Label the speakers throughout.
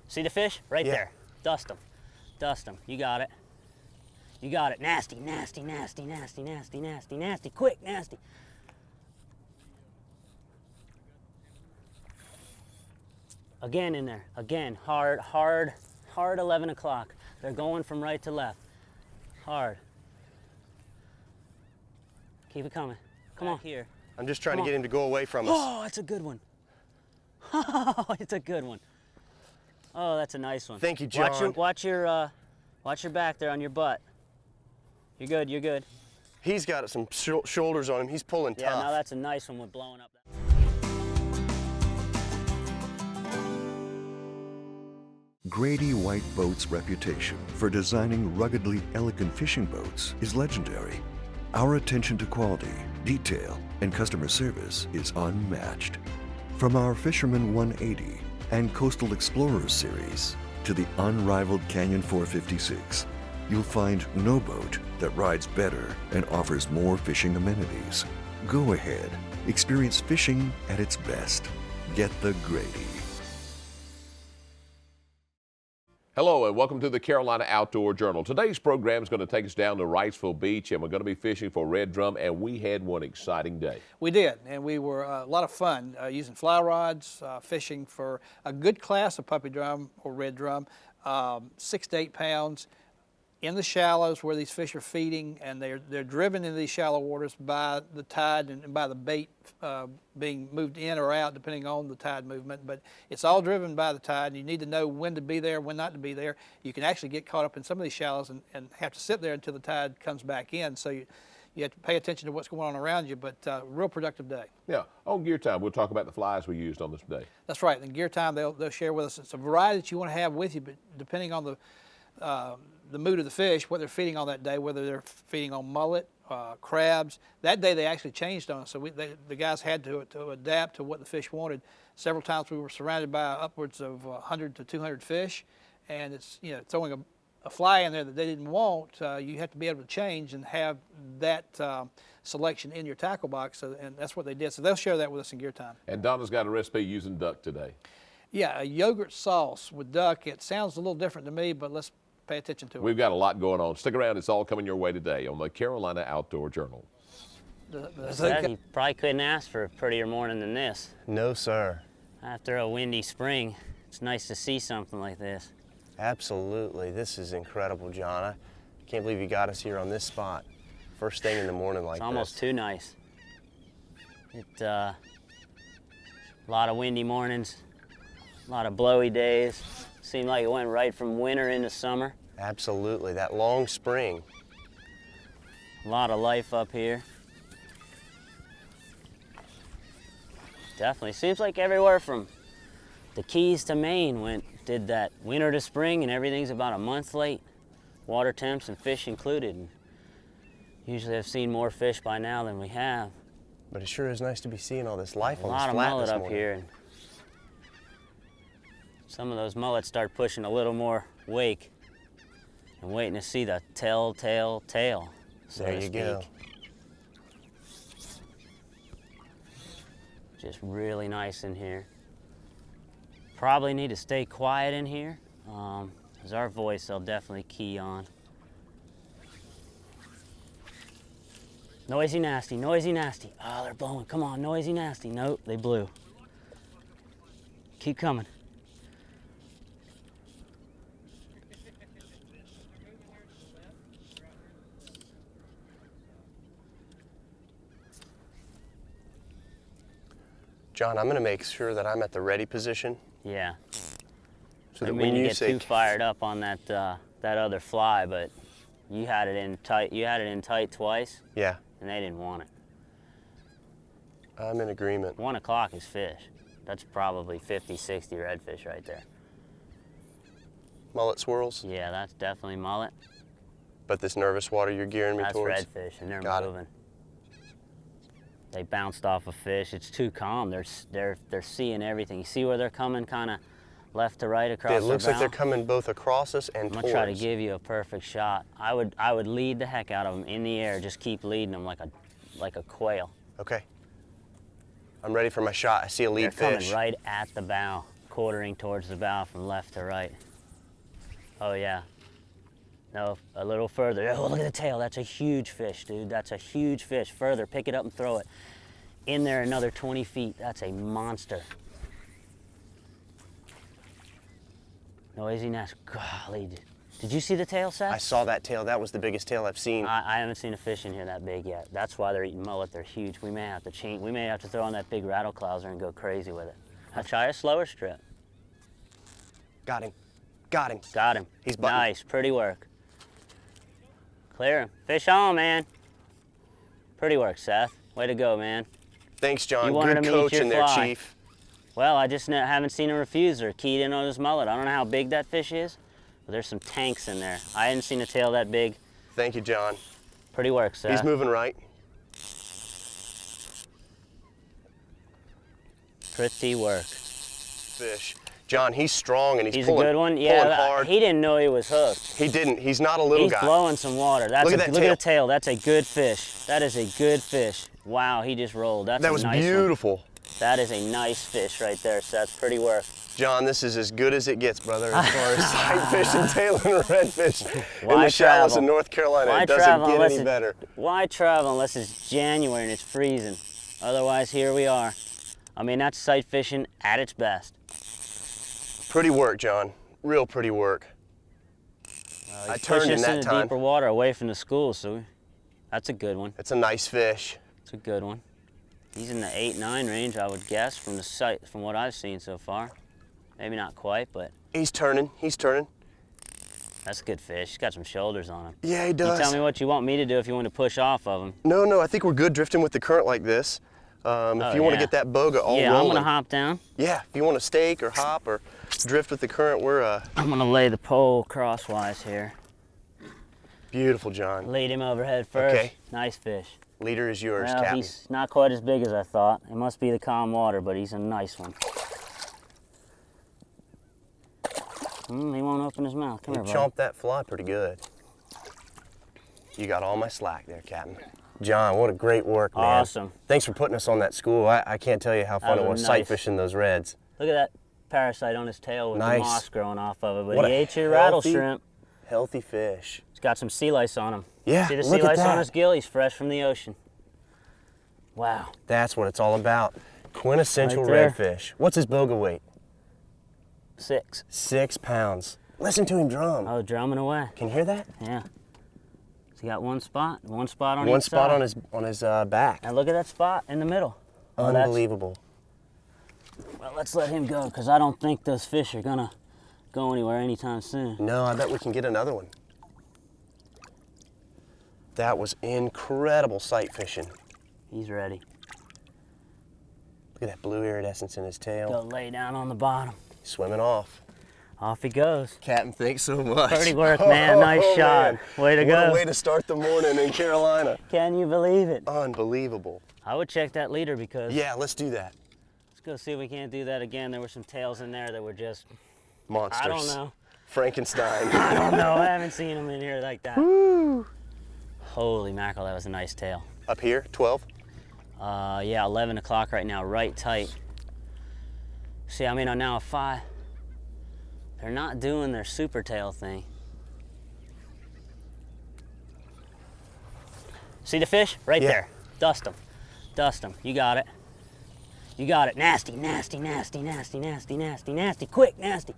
Speaker 1: See the fish? Right
Speaker 2: Yeah.
Speaker 1: there. Dust them. Dust them. You got it. You got it. Nasty, nasty, nasty, nasty, nasty, nasty, nasty. Quick, nasty. Again in there. Again. Hard, hard, hard 11 o'clock. They're going from right to left. Hard. Keep it coming. Come on. Here.
Speaker 2: I'm just trying to get him to go away from us.
Speaker 1: Oh, it's a good one. Oh, it's a good one. Oh, that's a nice one.
Speaker 2: Thank you, John.
Speaker 1: Watch your back there on your butt. You're good, you're good.
Speaker 2: He's got some shoulders on him. He's pulling
Speaker 1: Yeah,
Speaker 2: tough.
Speaker 1: now that's a nice one with blowing up.
Speaker 3: Grady White Boats' reputation for designing ruggedly elegant fishing boats is legendary. Our attention to quality, detail, and customer service is unmatched. From our Fisherman 180 and Coastal Explorers series to the unrivaled Canyon 456, you'll find no boat that rides better and offers more fishing amenities. Go ahead, experience fishing at its best. Get the Grady.
Speaker 4: Hello and welcome to the Carolina Outdoor Journal. Today's program is going to take us down to Wrightsville Beach and we're going to be fishing for red drum, and we had one exciting day.
Speaker 5: We did, and we were a lot of fun using fly rods, fishing for a good class of puppy drum or red drum, 6 to 8 pounds, in the shallows where these fish are feeding, and they're driven into these shallow waters by the tide and by the bait being moved in or out depending on the tide movement. But it's all driven by the tide, and you need to know when to be there, when not to be there. You can actually get caught up in some of these shallows and have to sit there until the tide comes back in. So you have to pay attention to what's going on around you, but real productive day.
Speaker 4: Yeah, on Gear Time, we'll talk about the flies we used on this day.
Speaker 5: That's right. In Gear Time, they'll share with us. It's a variety that you want to have with you, but depending on the mood of the fish, what they're feeding on that day, whether they're feeding on mullet, crabs. That day they actually changed on us, so the guys had to adapt to what the fish wanted. Several times we were surrounded by upwards of 100 to 200 fish, and it's throwing a fly in there that they didn't want. You have to be able to change and have that selection in your tackle box, and that's what they did. So they'll share that with us in Gear Time.
Speaker 4: And Donna's got a recipe using duck today.
Speaker 5: Yeah, a yogurt sauce with duck. It sounds a little different to me, but let's pay attention to it.
Speaker 4: We've got a lot going on. Stick around. It's all coming your way today on the Carolina Outdoor Journal.
Speaker 1: You probably couldn't ask for a prettier morning than this.
Speaker 2: No, sir.
Speaker 1: After a windy spring, it's nice to see something like this.
Speaker 2: Absolutely. This is incredible, John. I can't believe you got us here on this spot. First thing in the morning like this.
Speaker 1: It's almost too nice. A lot of windy mornings, a lot of blowy days. Seemed like it went right from winter into summer.
Speaker 2: Absolutely. That long spring.
Speaker 1: A lot of life up here. Definitely. Seems like everywhere from the Keys to Maine did that winter to spring, and everything's about a month late. Water temps and fish included. And usually I've seen more fish by now than we have.
Speaker 2: But it sure is nice to be seeing all this life on this flat
Speaker 1: A lot of mullet
Speaker 2: this
Speaker 1: up
Speaker 2: morning.
Speaker 1: here. And some of those mullets start pushing a little more wake. I'm waiting to see the telltale tail, so
Speaker 2: There
Speaker 1: to
Speaker 2: you
Speaker 1: speak.
Speaker 2: go.
Speaker 1: Just really nice in here. Probably need to stay quiet in here, because our voice they'll definitely key on. Noisy nasty, noisy nasty. Oh, they're blowing. Come on, noisy nasty. Nope, they blew. Keep coming.
Speaker 2: John, I'm going to make sure that I'm at the ready position.
Speaker 1: Yeah.
Speaker 2: So
Speaker 1: I
Speaker 2: that
Speaker 1: mean,
Speaker 2: when
Speaker 1: you
Speaker 2: you
Speaker 1: get
Speaker 2: say
Speaker 1: too fired up on that that other fly, but you had it in tight. You had it in tight twice,
Speaker 2: yeah,
Speaker 1: and they didn't want it.
Speaker 2: I'm in agreement.
Speaker 1: 1 o'clock is fish. That's probably 50, 60 redfish right there.
Speaker 2: Mullet swirls,
Speaker 1: Yeah, that's definitely mullet.
Speaker 2: but this nervous water you're gearing me
Speaker 1: That's
Speaker 2: towards.
Speaker 1: redfish, and they're
Speaker 2: Got it.
Speaker 1: moving. They bounced off a fish. It's too calm. They're seeing everything. You see where they're coming, kind of left to right across.
Speaker 2: It looks
Speaker 1: their
Speaker 2: like they're
Speaker 1: bow?
Speaker 2: coming both across us and
Speaker 1: I'm
Speaker 2: towards.
Speaker 1: gonna try to give you a perfect shot. I would lead the heck out of them in the air. Just keep leading them like a quail.
Speaker 2: Okay. I'm ready for my shot. I see a lead
Speaker 1: They're
Speaker 2: fish.
Speaker 1: coming right at the bow. quartering towards the bow from left to right. Oh yeah. No, a little further. Oh, look at the tail. That's a huge fish, dude. That's a huge fish. Further, pick it up and throw it. In there another 20 feet. That's a monster. Noisy nest. Golly. Did you see the tail, Seth?
Speaker 2: I saw that tail. That was the biggest tail I've seen.
Speaker 1: I haven't seen a fish in here that big yet. That's why they're eating mullet. They're huge. We may have to change. We may have to throw on that big rattle clouser and go crazy with it. I'll try a slower strip.
Speaker 2: Got him. Got him.
Speaker 1: Got him.
Speaker 2: He's buttoned.
Speaker 1: Nice. Pretty work. Clear him. Fish on, man. Pretty work, Seth. Way to go, man.
Speaker 2: Thanks, John.
Speaker 1: You wanted
Speaker 2: Good
Speaker 1: him to eat
Speaker 2: coaching
Speaker 1: your
Speaker 2: there,
Speaker 1: fly.
Speaker 2: Chief.
Speaker 1: Well, I just haven't seen a refuser keyed in on his mullet. I don't know how big that fish is, but there's some tanks in there. I hadn't seen a tail that big.
Speaker 2: Thank you, John.
Speaker 1: Pretty work, Seth.
Speaker 2: He's moving right.
Speaker 1: Pretty work.
Speaker 2: Fish. John, he's strong and he's
Speaker 1: He's
Speaker 2: pulling,
Speaker 1: a good one.
Speaker 2: pulling
Speaker 1: Yeah,
Speaker 2: hard.
Speaker 1: he didn't know he was hooked.
Speaker 2: He didn't. He's not a little
Speaker 1: He's
Speaker 2: guy.
Speaker 1: blowing some water. That's
Speaker 2: Look at that
Speaker 1: look
Speaker 2: tail.
Speaker 1: at the tail. That's a good fish. That is a good fish. Wow, he just rolled. That's
Speaker 2: That
Speaker 1: a
Speaker 2: was
Speaker 1: nice
Speaker 2: beautiful.
Speaker 1: One. That is a nice fish right there, Seth. Pretty work.
Speaker 2: John, this is as good as it gets, brother, as far as sight fish and tailing redfish in
Speaker 1: Why
Speaker 2: the shallows
Speaker 1: travel?
Speaker 2: in North Carolina.
Speaker 1: Why
Speaker 2: It doesn't
Speaker 1: travel
Speaker 2: get
Speaker 1: unless
Speaker 2: any better.
Speaker 1: Why travel unless it's January and it's freezing? Otherwise, here we are. I mean, that's sight fishing at its best.
Speaker 2: Pretty work, John. Real pretty work. I turned
Speaker 1: Push
Speaker 2: in
Speaker 1: us
Speaker 2: that
Speaker 1: into
Speaker 2: time.
Speaker 1: deeper water away from the school, so that's a good one.
Speaker 2: It's a nice fish.
Speaker 1: It's a good one. He's in the 8-9 range, I would guess, from the sight, from what I've seen so far. Maybe not quite, but
Speaker 2: He's turning. He's turning.
Speaker 1: that's a good fish. He's got some shoulders on him.
Speaker 2: Yeah, he
Speaker 1: You
Speaker 2: does.
Speaker 1: tell me what you want me to do if you want to push off of him.
Speaker 2: No, I think we're good drifting with the current like this. If you want to
Speaker 1: yeah.
Speaker 2: get that boga all
Speaker 1: Yeah,
Speaker 2: rolling.
Speaker 1: I'm gonna hop down.
Speaker 2: Yeah, if you want to stake or hop or drift with the current, we're
Speaker 1: I'm gonna lay the pole crosswise here.
Speaker 2: beautiful, John.
Speaker 1: Lead him overhead first.
Speaker 2: Okay.
Speaker 1: Nice fish.
Speaker 2: Leader is yours,
Speaker 1: Well,
Speaker 2: Captain.
Speaker 1: he's not quite as big as I thought. It must be the calm water, but he's a nice one. He won't open his mouth. Come
Speaker 2: He
Speaker 1: here, buddy.
Speaker 2: chomped that fly pretty good. You got all my slack there, Captain. John, what a great work, man.
Speaker 1: Awesome.
Speaker 2: Thanks for putting us on that school. I can't tell you how fun
Speaker 1: That
Speaker 2: it
Speaker 1: was
Speaker 2: was sight
Speaker 1: nice.
Speaker 2: fishing those reds.
Speaker 1: Look at that parasite on his tail with
Speaker 2: Nice.
Speaker 1: the moss growing off of it. But
Speaker 2: What
Speaker 1: he
Speaker 2: a
Speaker 1: ate your rattle
Speaker 2: healthy-
Speaker 1: shrimp.
Speaker 2: Healthy fish.
Speaker 1: He's got some sea lice on him.
Speaker 2: Yeah,
Speaker 1: See the
Speaker 2: look
Speaker 1: sea
Speaker 2: at
Speaker 1: lice on
Speaker 2: that.
Speaker 1: his gill? He's fresh from the ocean. Wow.
Speaker 2: That's what it's all about. Quintessential
Speaker 1: Right there.
Speaker 2: redfish. What's his boga weight?
Speaker 1: 6.
Speaker 2: 6 pounds. Listen to him drum.
Speaker 1: Oh, drumming away.
Speaker 2: Can you hear that?
Speaker 1: Yeah. So he got one spot on
Speaker 2: One
Speaker 1: each
Speaker 2: spot
Speaker 1: side.
Speaker 2: on his back.
Speaker 1: And look at that spot in the middle. Oh, that's-
Speaker 2: Unbelievable.
Speaker 1: Well, let's let him go, because I don't think those fish are gonna go anywhere anytime soon.
Speaker 2: No, I bet we can get another one. That was incredible sight fishing.
Speaker 1: He's ready.
Speaker 2: Look at that blue iridescence in his tail.
Speaker 1: Go lay down on the bottom.
Speaker 2: Swimming off.
Speaker 1: Off he goes.
Speaker 2: Captain, thanks so much.
Speaker 1: Pretty work, man. Nice shot.
Speaker 2: Man.
Speaker 1: Way to
Speaker 2: What
Speaker 1: go.
Speaker 2: a way to start the morning in Carolina.
Speaker 1: Can you believe it?
Speaker 2: Unbelievable.
Speaker 1: I would check that leader because
Speaker 2: Yeah, let's do that.
Speaker 1: let's go see if we can't do that again. There were some tails in there that were just,
Speaker 2: Monsters.
Speaker 1: I don't know.
Speaker 2: Frankenstein.
Speaker 1: I don't know. I haven't seen them in here like that. Holy mackerel, that was a nice tail.
Speaker 2: Up here, 12.
Speaker 1: Yeah, 11 o'clock right now, right tight. See, I mean, I'm now a 5. They're not doing their super tail thing. See the fish? Right
Speaker 2: Yeah.
Speaker 1: there. Dust them. Dust them. You got it. You got it. Nasty, nasty, nasty, nasty, nasty, nasty, nasty. Quick, nasty.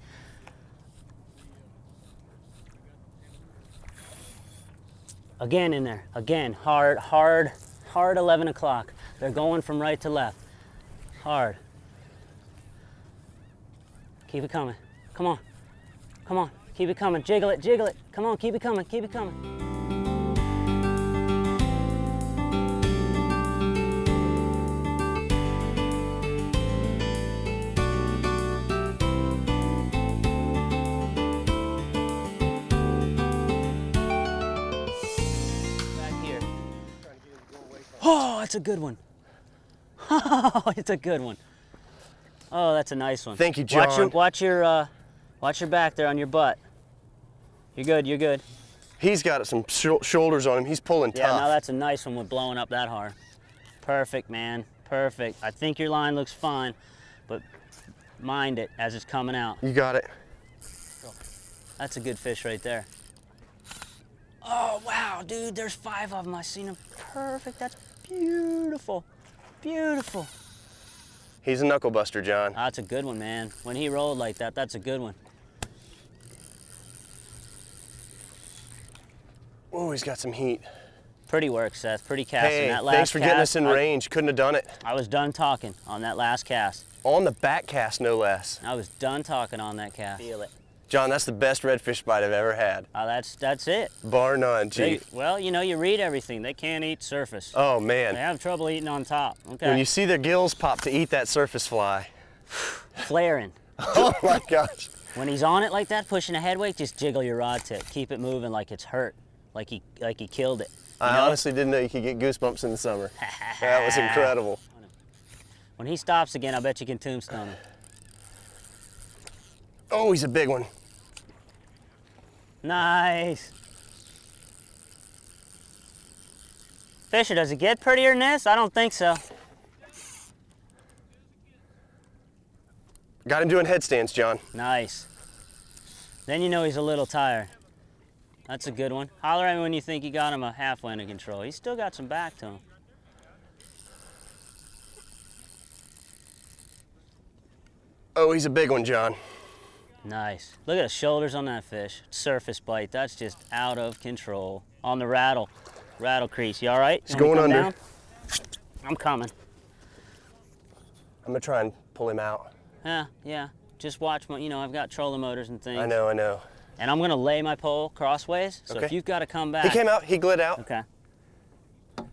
Speaker 1: Again in there. Again. Hard, hard, hard 11 o'clock. They're going from right to left. Hard. Keep it coming. Come on. Come on. Keep it coming. Jiggle it, jiggle it. Come on, keep it coming, keep it coming. Back here. Oh, it's a good one. Oh, it's a good one. Oh, that's a nice one.
Speaker 2: Thank you, John.
Speaker 1: Watch your back there on your butt. You're good, you're good.
Speaker 2: He's got some shoulders on him. He's pulling
Speaker 1: Yeah,
Speaker 2: tough.
Speaker 1: now that's a nice one with blowing up that hard. Perfect, man, perfect. I think your line looks fine, but mind it as it's coming out.
Speaker 2: You got it.
Speaker 1: That's a good fish right there. Oh, wow, dude, there's 5 of them. I seen them perfect. That's beautiful, beautiful.
Speaker 2: He's a knuckle buster, John.
Speaker 1: That's a good one, man. When he rolled like that, that's a good one.
Speaker 2: Oh, he's got some heat.
Speaker 1: Pretty work, Seth. Pretty casting.
Speaker 2: Hey,
Speaker 1: That last
Speaker 2: thanks for getting
Speaker 1: cast,
Speaker 2: us in range. Couldn't have done it.
Speaker 1: I was done talking on that last cast.
Speaker 2: On the back cast, no less.
Speaker 1: I was done talking on that cast. Feel it.
Speaker 2: John, that's the best redfish bite I've ever had.
Speaker 1: That's it.
Speaker 2: Bar none, Chief.
Speaker 1: Well, you know, you read everything. They can't eat surface.
Speaker 2: Oh, man.
Speaker 1: They have trouble eating on top. Okay.
Speaker 2: When you see their gills pop to eat that surface fly.
Speaker 1: Flaring.
Speaker 2: Oh, my gosh.
Speaker 1: When he's on it like that, pushing a head weight, just jiggle your rod tip. Keep it moving like it's hurt, like he killed it.
Speaker 2: I honestly didn't know you could get goosebumps in the summer. That was incredible.
Speaker 1: When he stops again, I bet you can tombstone him.
Speaker 2: Oh, he's a big one.
Speaker 1: Nice. Fisher, does it get prettier than this? I don't think so.
Speaker 2: Got him doing headstands, John.
Speaker 1: Nice. Then you know he's a little tired. That's a good one. Holler at me when you think you got him a halfway under control. He's still got some back to him.
Speaker 2: Oh, he's a big one, John.
Speaker 1: Nice. Look at the shoulders on that fish. Surface bite. That's just out of control. On the rattle crease. You all right?
Speaker 2: He's going under.
Speaker 1: Down? I'm coming.
Speaker 2: I'm gonna try and pull him out.
Speaker 1: Yeah. Just watch my, I've got trolling motors and things.
Speaker 2: I know.
Speaker 1: And I'm gonna lay my pole crossways, so if you've got to come back.
Speaker 2: He came out, he glid out.
Speaker 1: Okay. Let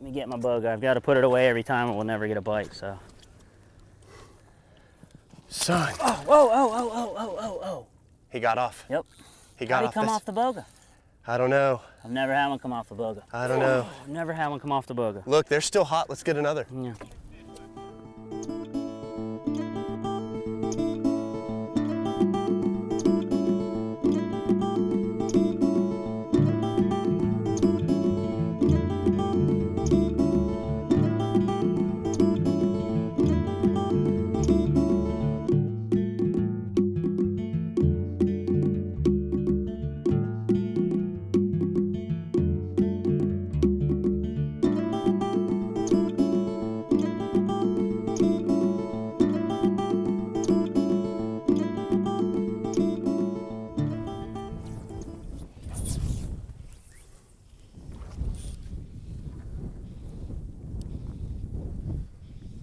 Speaker 1: me get my boga. I've got to put it away every time or we'll never get a bite, so.
Speaker 2: Son.
Speaker 1: Oh.
Speaker 2: He got off.
Speaker 1: Yep.
Speaker 2: He got
Speaker 1: How'd
Speaker 2: off
Speaker 1: he come
Speaker 2: this.
Speaker 1: off the boga?
Speaker 2: I don't know.
Speaker 1: I've never had one come off the boga.
Speaker 2: I don't know.
Speaker 1: I've never had one come off the boga.
Speaker 2: Look, they're still hot. Let's get another.
Speaker 1: Yeah.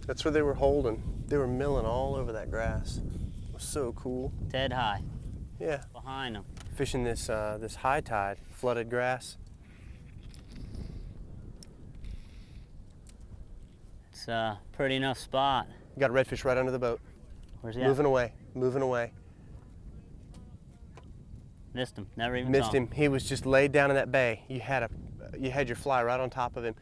Speaker 2: That's where they were holding. They were milling all over that grass. It was so cool.
Speaker 1: Dead high.
Speaker 2: Yeah.
Speaker 1: Behind them.
Speaker 2: Fishing this this high tide, flooded grass.
Speaker 1: It's a pretty enough spot.
Speaker 2: You got a redfish right under the boat.
Speaker 1: Where's he at?
Speaker 2: Moving away, moving away.
Speaker 1: Missed him. Never even
Speaker 2: Missed
Speaker 1: saw him.
Speaker 2: him. He was just laid down in that bay. You had your fly right on top of him.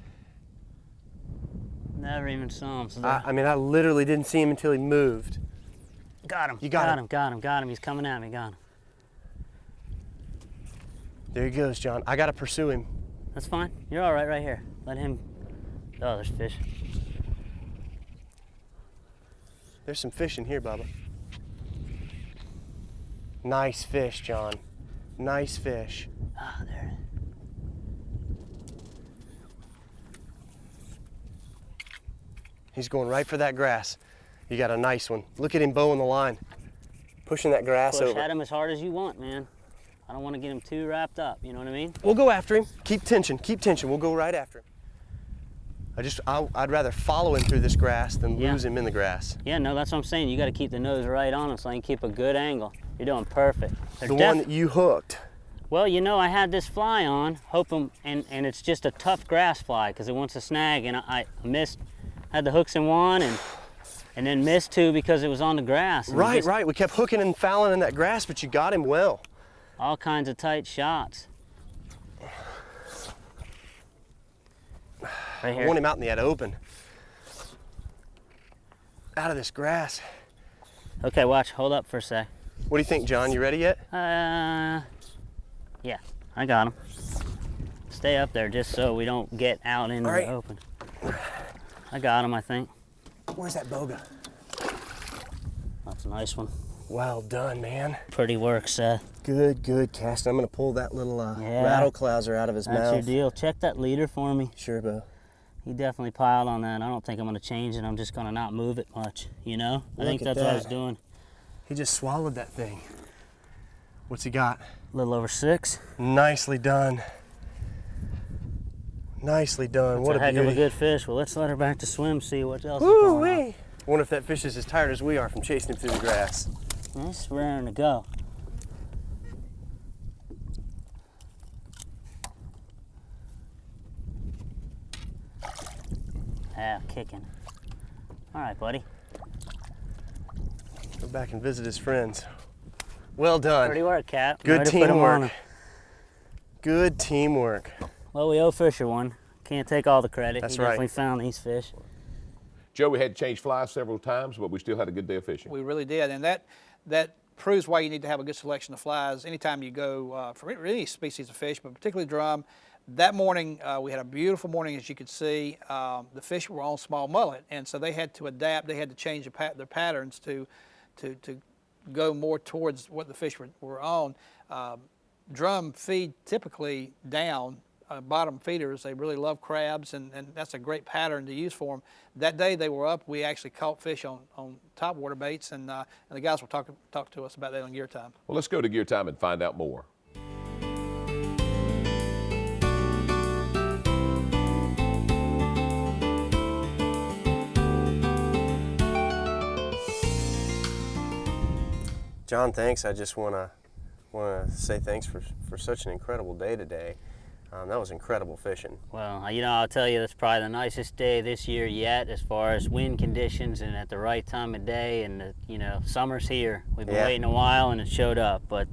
Speaker 1: Never even saw him. So
Speaker 2: I mean, I literally didn't see him until he moved.
Speaker 1: got him.
Speaker 2: You got him.
Speaker 1: Got him. He's coming at me. Got him.
Speaker 2: There he goes, John. I gotta pursue him.
Speaker 1: That's fine. You're all right here. Let him. Oh, there's fish.
Speaker 2: There's some fish in here, Bubba. Nice fish, John. Nice fish.
Speaker 1: Ah, there.
Speaker 2: He's going right for that grass. You got a nice one. Look at him bowing the line. Pushing that grass
Speaker 1: Push
Speaker 2: over.
Speaker 1: at him as hard as you want, man. I don't want to get him too wrapped up. You know what I mean?
Speaker 2: We'll go after him. Keep tension. Keep tension. We'll go right after him. I'd rather follow him through this grass than lose him in the grass.
Speaker 1: Yeah, no, that's what I'm saying. You got to keep the nose right on him so I can keep a good angle. You're doing perfect.
Speaker 2: The one that you hooked.
Speaker 1: Well, I had this fly on, hoping, and it's just a tough grass fly because it wants to snag, and I missed. Had the hooks in one, and then missed two because it was on the grass.
Speaker 2: Right. We kept hooking and fouling in that grass, but you got him well.
Speaker 1: All kinds of tight shots. Right here.
Speaker 2: I want him out in the open. Out of this grass.
Speaker 1: Okay, watch. Hold up for a sec.
Speaker 2: What do you think, John? You ready yet?
Speaker 1: Yeah, I got him. Stay up there just so we don't get out into the open. I got him, I think.
Speaker 2: Where's that boga?
Speaker 1: That's a nice one.
Speaker 2: Well done, man.
Speaker 1: Pretty work, Seth.
Speaker 2: Good cast. I'm gonna pull that little rattle clouser out of his
Speaker 1: That's
Speaker 2: mouth.
Speaker 1: your deal. Check that leader for me.
Speaker 2: Sure, Bo.
Speaker 1: He definitely piled on that. I don't think I'm gonna change it. I'm just gonna not move it much, you know? I think
Speaker 2: Look at
Speaker 1: that's what I was
Speaker 2: that.
Speaker 1: doing.
Speaker 2: He just swallowed that thing. What's he got?
Speaker 1: A little over 6.
Speaker 2: Nicely done. Nicely done. What
Speaker 1: That's a heck
Speaker 2: beauty.
Speaker 1: of a good fish. Well, let's let her back to swim, see what else is going on.
Speaker 2: Woo-wee. I wonder if that fish is as tired as we are from chasing him through the grass.
Speaker 1: It's raring to go. Yeah, kicking. All right, buddy.
Speaker 2: Go back and visit his friends. Well done.
Speaker 1: Pretty work, Cap.
Speaker 2: Good
Speaker 1: Ready to put 'em on
Speaker 2: teamwork.
Speaker 1: him.
Speaker 2: Good teamwork.
Speaker 1: Well, we owe Fisher one. Can't take all the credit.
Speaker 2: That's
Speaker 1: He
Speaker 2: right.
Speaker 1: definitely found these fish.
Speaker 4: Joe, we had to change flies several times, but we still had a good day of fishing.
Speaker 5: We really did, and that proves why you need to have a good selection of flies anytime you go for any species of fish, but particularly drum. That morning, we had a beautiful morning, as you could see. The fish were on small mullet, and so they had to adapt. They had to change their patterns to go more towards what the fish were on. Drum feed typically down. Bottom feeders, they really love crabs, and that's a great pattern to use for them. That day they were up, we actually caught fish on top water baits, and the guys will talk to us about that on Gear Time.
Speaker 4: Well, let's go to Gear Time and find out more.
Speaker 2: John, thanks. I just want to say thanks for such an incredible day today. That was incredible fishing.
Speaker 1: Well, you know, I'll tell you, that's probably the nicest day this year yet, as far as wind conditions and at the right time of day. And you know, summer's here. We've been waiting a while, and it showed up. But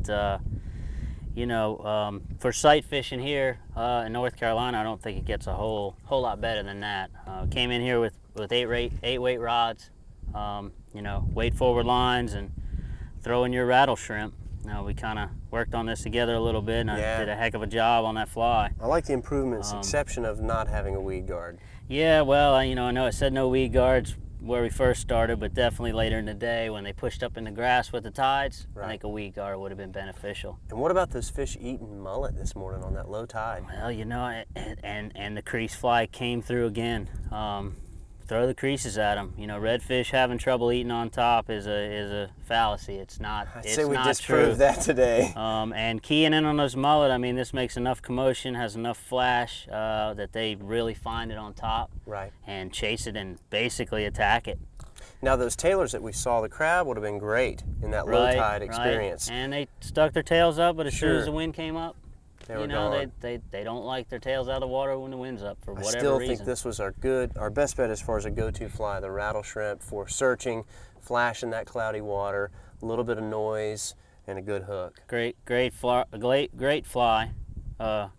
Speaker 1: you know, for sight fishing here in North Carolina, I don't think it gets a whole lot better than that. Came in here with 8-weight rods, you know, weight forward lines, and throw in your rattle shrimp. Now, we kind of worked on this together a little bit, and I did a heck of a job on that fly.
Speaker 2: I like the improvements, exception of not having a weed guard.
Speaker 1: Yeah, well, you know, I know it said no weed guards where we first started, but definitely later in the day when they pushed up in the grass with the tides, I think a weed guard would have been beneficial.
Speaker 2: And what about those fish eating mullet this morning on that low tide?
Speaker 1: Well, you know, and the crease fly came through again. Throw the creases at them. You know, redfish having trouble eating on top is a fallacy. It's not.
Speaker 2: I'd
Speaker 1: it's
Speaker 2: say we
Speaker 1: not
Speaker 2: disproved
Speaker 1: true.
Speaker 2: that today.
Speaker 1: And keying in on those mullet, I mean, this makes enough commotion, has enough flash that they really find it on top.
Speaker 2: Right.
Speaker 1: And chase it and basically attack it.
Speaker 2: Now those tailors that we saw, the crab would have been great in that low tide experience.
Speaker 1: And they stuck their tails up, but as soon as the wind came up,
Speaker 2: They were
Speaker 1: you know,
Speaker 2: gone.
Speaker 1: they don't like their tails out of the water when the wind's up for whatever
Speaker 2: I still
Speaker 1: reason.
Speaker 2: think this was our best bet as far as a go-to fly, the rattle shrimp, for searching, flashing that cloudy water, a little bit of noise, and a good hook.
Speaker 1: Great fly, great fly,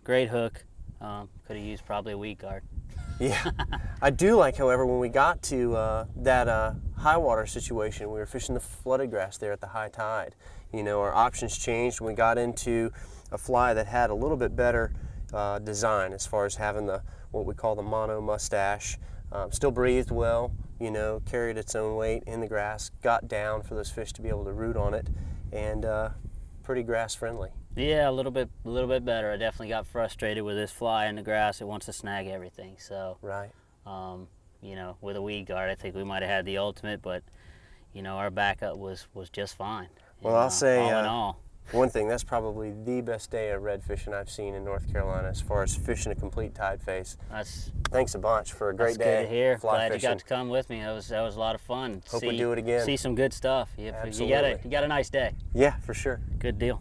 Speaker 1: great hook. Could have used probably a weed guard.
Speaker 2: Yeah, I do like, however, when we got to that high water situation, we were fishing the flooded grass there at the high tide. You know, our options changed when we got into a fly that had a little bit better design as far as having what we call the mono mustache. Still breathed well, you know, carried its own weight in the grass, got down for those fish to be able to root on it, and pretty grass friendly.
Speaker 1: Yeah, a little bit better. I definitely got frustrated with this fly in the grass. It wants to snag everything. So,
Speaker 2: Right.
Speaker 1: you know, with a weed guard, I think we might have had the ultimate, but you know, our backup was just fine.
Speaker 2: Well, I'll say
Speaker 1: all in all.
Speaker 2: one thing, that's probably the best day of red fishing I've seen in North Carolina as far as fishing a complete tide face. Thanks a bunch for a great day.
Speaker 1: That's good to hear.
Speaker 2: Fly
Speaker 1: Glad
Speaker 2: fishing.
Speaker 1: you got to come with me. That was a lot of fun.
Speaker 2: Hope we do it again.
Speaker 1: See some good stuff. You
Speaker 2: Absolutely.
Speaker 1: got a nice day.
Speaker 2: Yeah, for sure.
Speaker 1: Good deal.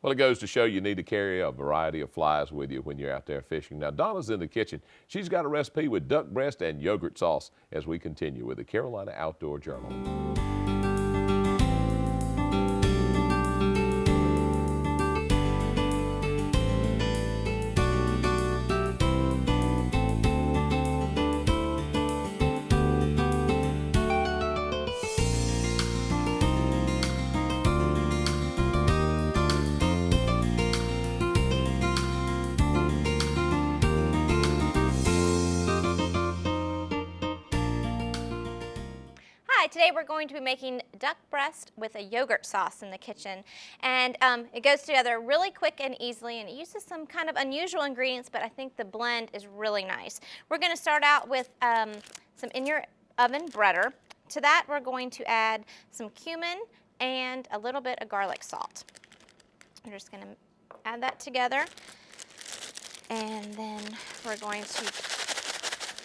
Speaker 4: Well, it goes to show you need to carry a variety of flies with you when you're out there fishing. Now, Donna's in the kitchen. She's got a recipe with duck breast and yogurt sauce as we continue with the Carolina Outdoor Journal.
Speaker 6: Hi, today we're going to be making duck breast with a yogurt sauce in the kitchen. And it goes together really quick and easily, and it uses some kind of unusual ingredients, but I think the blend is really nice. We're going to start out with some in your oven butter. To that, we're going to add some cumin and a little bit of garlic salt. We're just going to add that together, and then we're going to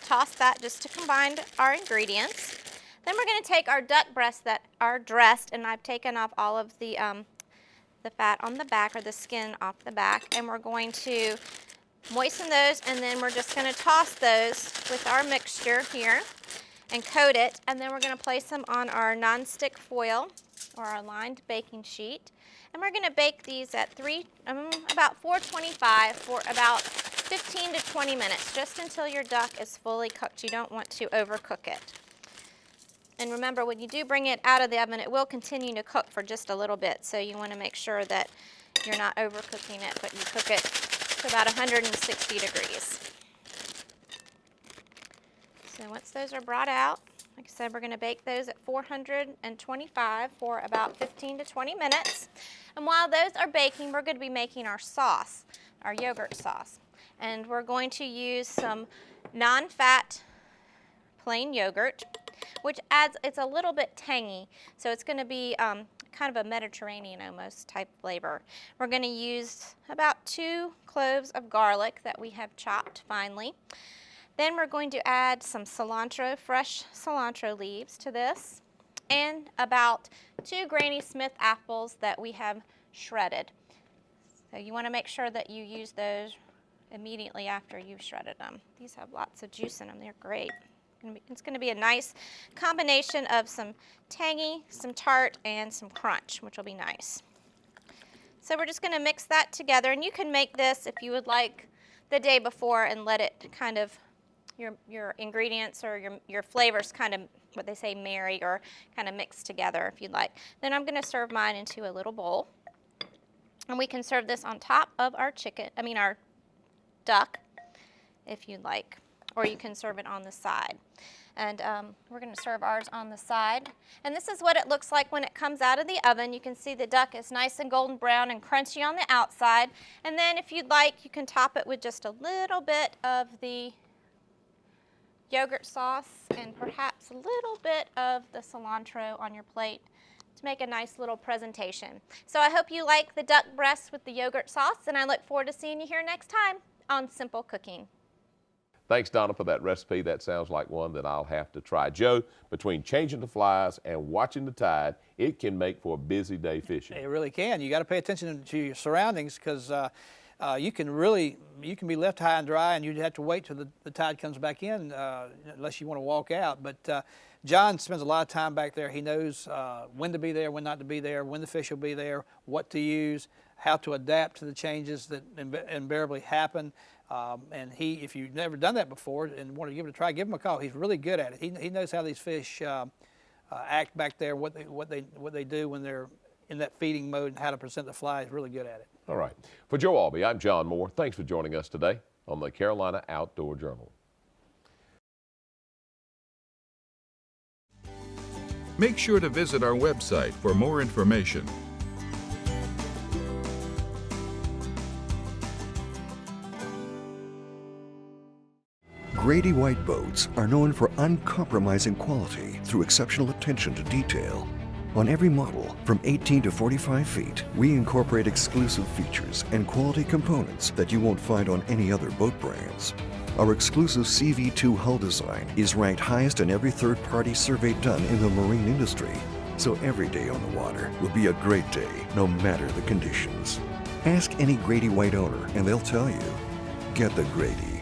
Speaker 6: toss that just to combine our ingredients. Then we're going to take our duck breasts that are dressed, and I've taken off all of the fat on the back, or the skin off the back, and we're going to moisten those, and then we're just going to toss those with our mixture here and coat it, and then we're going to place them on our non-stick foil or our lined baking sheet, and we're going to bake these at about 425 for about 15 to 20 minutes, just until your duck is fully cooked. You don't want to overcook it. And remember, when you do bring it out of the oven, it will continue to cook for just a little bit, so you want to make sure that you're not overcooking it, but you cook it to about 160 degrees. So once those are brought out, like I said, we're going to bake those at 425 for about 15 to 20 minutes. And while those are baking, we're going to be making our sauce, our yogurt sauce. And we're going to use some non-fat plain yogurt, which it's a little bit tangy. So it's going to be kind of a Mediterranean almost type flavor. We're going to use about 2 cloves of garlic that we have chopped finely. Then we're going to add some cilantro, fresh cilantro leaves to this, and about 2 Granny Smith apples that we have shredded. So you want to make sure that you use those immediately after you've shredded them. These have lots of juice in them. They're great. It's going to be a nice combination of some tangy, some tart, and some crunch, which will be nice. So we're just going to mix that together, and you can make this if you would like the day before and let it kind of your ingredients or your flavors kind of, what they say, marry or kind of mix together if you'd like. Then I'm going to serve mine into a little bowl, and we can serve this on top of our our duck if you'd like, or you can serve it on the side. And we're going to serve ours on the side. And this is what it looks like when it comes out of the oven. You can see the duck is nice and golden brown and crunchy on the outside. And then if you'd like, you can top it with just a little bit of the yogurt sauce and perhaps a little bit of the cilantro on your plate to make a nice little presentation. So I hope you like the duck breast with the yogurt sauce, and I look forward to seeing you here next time on Simple Cooking.
Speaker 4: Thanks, Donna, for that recipe. That sounds like one that I'll have to try. Joe, between changing the flies and watching the tide, it can make for a busy day fishing.
Speaker 5: It really can. You got to pay attention to your surroundings, because you can be left high and dry, and you'd have to wait till the tide comes back in, unless you want to walk out. But John spends a lot of time back there. He knows when to be there, when not to be there, when the fish will be there, what to use, how to adapt to the changes that invariably happen. And if you've never done that before and want to give it a try, give him a call. He's really good at it. He knows how these fish act back there, what they do when they're in that feeding mode, and how to present the fly. He's really good at it.
Speaker 4: All right. For Joe Albee, I'm John Moore. Thanks for joining us today on the Carolina Outdoor Journal.
Speaker 7: Make sure to visit our website for more information.
Speaker 3: Grady White boats are known for uncompromising quality through exceptional attention to detail. On every model, from 18 to 45 feet, we incorporate exclusive features and quality components that you won't find on any other boat brands. Our exclusive CV2 hull design is ranked highest in every third-party survey done in the marine industry. So every day on the water will be a great day, no matter the conditions. Ask any Grady White owner and they'll tell you, get the Grady.